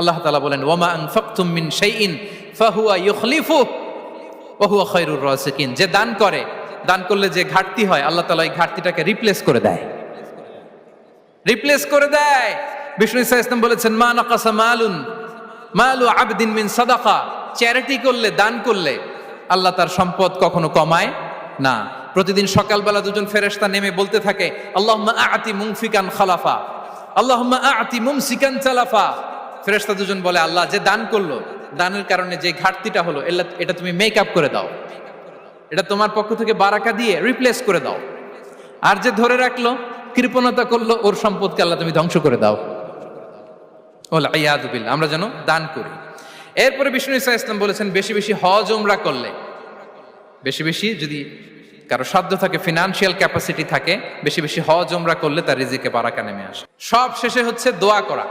আল্লাহ তাআলা বলেন ওয়ামা আনফাকতুম মিন শাইইন ফাহুয়া ইউখলিফুহু ওয়া হুয়া খায়রুর রাসিকিন। যে দান করে, দান করলে যে ঘাটতি হয় আল্লাহ তাআলা এই ঘাটতিটাকে রিপ্লেস করে দেয়, রিপ্লেস করে দেয়। বিষ্ণু ইসা ইসলাম বলেছেন মা নাকাসা মালু আবদিন মিন সাদাকা। চ্যারিটি করলে, দান করলে আল্লাহ তার সম্পদ কখনো কমায় না। প্রতিদিন সকালবেলা দুজন ফেরেশতা নেমে বলতে থাকে আল্লাহুম্মা আ'তি মুনফিকান খালাফা, আল্লাহুম্মা আ'তি মুমসিকান চালাফা। ফেরেশতা দুজন বলে আল্লাহ, যে দান করলো, দানের কারণে যে ঘাটতিটা হলো এটা তুমি মেক আপ করে দাও, এটা তোমার পক্ষ থেকে বারাকা দিয়ে রিপ্লেস করে দাও। আর যে ধরে রাখলো, কৃপণতা করলো, ওর সম্পদকে আল্লাহ তুমি ধ্বংস করে দাও। ওয়াল ইয়াদু বিল্লাহ। আমরা যেন দান করি। এরপরে বিষ্ণু ইসা ইসলাম বলেছেন বেশি বেশি হজ উমরা করলে, বেশি বেশি যদি কারো সাধ্য থাকে, ফিনান্সিয়াল ক্যাপাসিটি থাকে, বেশি বেশি হজ উমরা করলে তার রিজিকে বারাকা নেমে আসে। সব শেষে হচ্ছে দোয়া করা।